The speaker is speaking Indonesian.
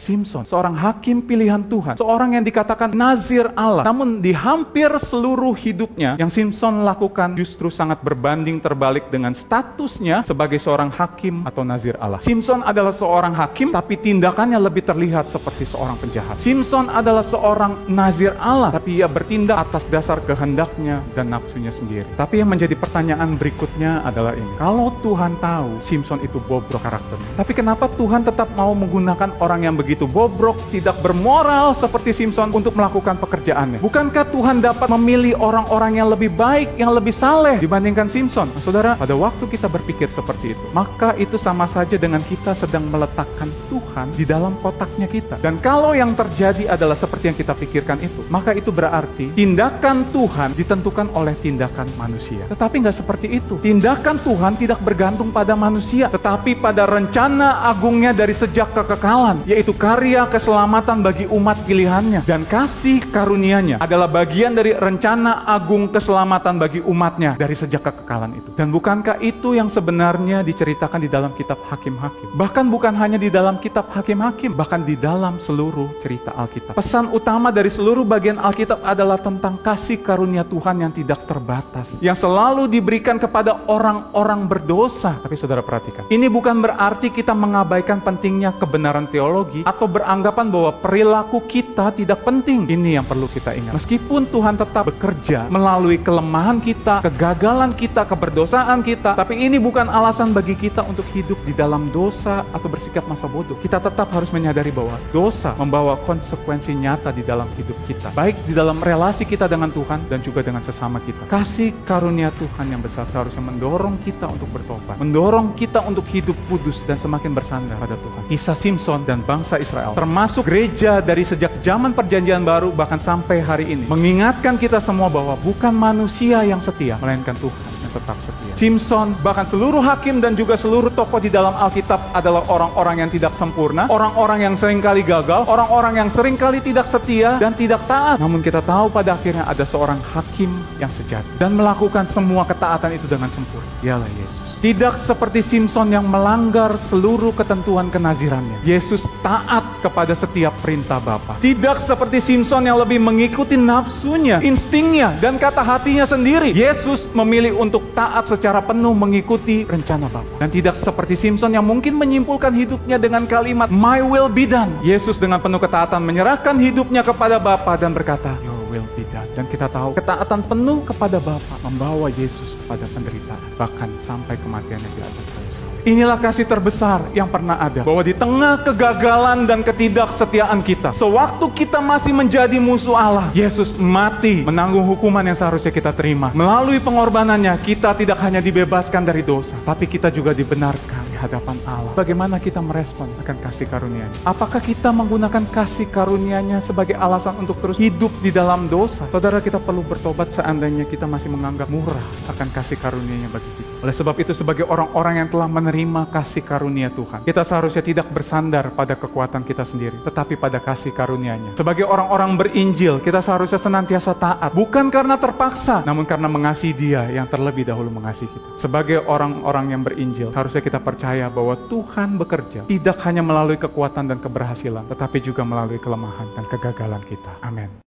Simson, seorang hakim pilihan Tuhan, seorang yang dikatakan nazir Allah. Namun di hampir seluruh hidupnya, yang Simson lakukan justru sangat berbanding terbalik dengan statusnya sebagai seorang hakim atau nazir Allah. Simson adalah seorang hakim, tapi tindakannya lebih terlihat seperti seorang penjahat. Simson adalah seorang nazir Allah, tapi ia bertindak atas dasar kehendaknya dan nafsunya sendiri. Tapi yang menjadi pertanyaan berikutnya adalah ini. Kalau Tuhan tahu Simson itu bobrok karakternya, tapi kenapa Tuhan tetap mau menggunakan orang yang begitu bobrok, tidak bermoral seperti Simson untuk melakukan pekerjaannya? Bukankah Tuhan dapat memilih orang-orang yang lebih baik, yang lebih saleh dibandingkan Simson? Nah, saudara, pada waktu kita berpikir seperti itu, maka itu sama saja dengan kita sedang meletakkan Tuhan di dalam kotaknya kita. Dan kalau yang terjadi adalah seperti yang kita pikirkan itu, maka itu berarti tindakan Tuhan ditentukan oleh tindakan manusia. Tetapi nggak seperti itu. Tindakan Tuhan tidak bergantung pada manusia, tetapi pada rencana agungnya dari sejak kekekalan, yaitu karya keselamatan bagi umat pilihannya. Dan kasih karunia-Nya adalah bagian dari rencana agung keselamatan bagi umatnya dari sejak kekekalan itu. Dan bukankah itu yang sebenarnya diceritakan di dalam kitab Hakim-Hakim? Bahkan bukan hanya di dalam kitab Hakim-Hakim, bahkan di dalam seluruh cerita Alkitab. Pesan utama dari seluruh bagian Alkitab adalah tentang kasih karunia Tuhan yang tidak terbatas, yang selalu diberikan kepada orang-orang berdosa. Tapi saudara perhatikan, ini bukan berarti kita mengabaikan pentingnya kebenaran teologi atau beranggapan bahwa perilaku kita tidak penting. Ini yang perlu kita ingat. Meskipun Tuhan tetap bekerja melalui kelemahan kita, kegagalan kita, keberdosaan kita, tapi ini bukan alasan bagi kita untuk hidup di dalam dosa atau bersikap masa bodoh. Kita tetap harus menyadari bahwa dosa membawa konsekuensi nyata di dalam hidup kita, baik di dalam relasi kita dengan Tuhan dan juga dengan sesama kita. Kasih karunia Tuhan yang besar seharusnya mendorong kita untuk bertobat, mendorong kita untuk hidup kudus dan semakin bersandar pada Tuhan. Kisah Simson dan bangsa Israel, termasuk gereja dari sejak zaman Perjanjian Baru bahkan sampai hari ini, mengingatkan kita semua bahwa bukan manusia yang setia, melainkan Tuhan yang tetap setia. Simson, bahkan seluruh hakim dan juga seluruh tokoh di dalam Alkitab adalah orang-orang yang tidak sempurna, orang-orang yang seringkali gagal, orang-orang yang seringkali tidak setia dan tidak taat. Namun kita tahu pada akhirnya ada seorang hakim yang sejati dan melakukan semua ketaatan itu dengan sempurna. Dialah Yesus. Tidak seperti Simson yang melanggar seluruh ketentuan kenazirannya. Yesus taat kepada setiap perintah Bapa. Tidak seperti Simson yang lebih mengikuti nafsunya, instingnya, dan kata hatinya sendiri. Yesus memilih untuk taat secara penuh mengikuti rencana Bapa. Dan tidak seperti Simson yang mungkin menyimpulkan hidupnya dengan kalimat "My will be done." Yesus dengan penuh ketaatan menyerahkan hidupnya kepada Bapa dan berkata, "Your will be done." Dan kita tahu ketaatan penuh kepada Bapa membawa Yesus kepada penderitaan, bahkan sampai kematiannya di atas kayu salib. Inilah kasih terbesar yang pernah ada, bahwa di tengah kegagalan dan ketidaksetiaan kita, sewaktu kita masih menjadi musuh Allah, Yesus mati menanggung hukuman yang seharusnya kita terima. Melalui pengorbanannya, kita tidak hanya dibebaskan dari dosa, tapi kita juga dibenarkan di hadapan Allah. Bagaimana kita merespon akan kasih karunia-Nya? Apakah kita menggunakan kasih karunia-Nya sebagai alasan untuk terus hidup di dalam dosa? Saudara, kita perlu bertobat seandainya kita masih menganggap murah akan kasih karunia-Nya bagi kita. Oleh sebab itu, sebagai orang-orang yang telah menerima kasih karunia Tuhan, kita seharusnya tidak bersandar pada kekuatan kita sendiri, tetapi pada kasih karunia-Nya. Sebagai orang-orang berinjil, kita seharusnya senantiasa taat, bukan karena terpaksa, namun karena mengasihi Dia yang terlebih dahulu mengasihi kita. Sebagai orang-orang yang berinjil, harusnya kita percaya bahwa Tuhan bekerja tidak hanya melalui kekuatan dan keberhasilan, tetapi juga melalui kelemahan dan kegagalan kita. Amin.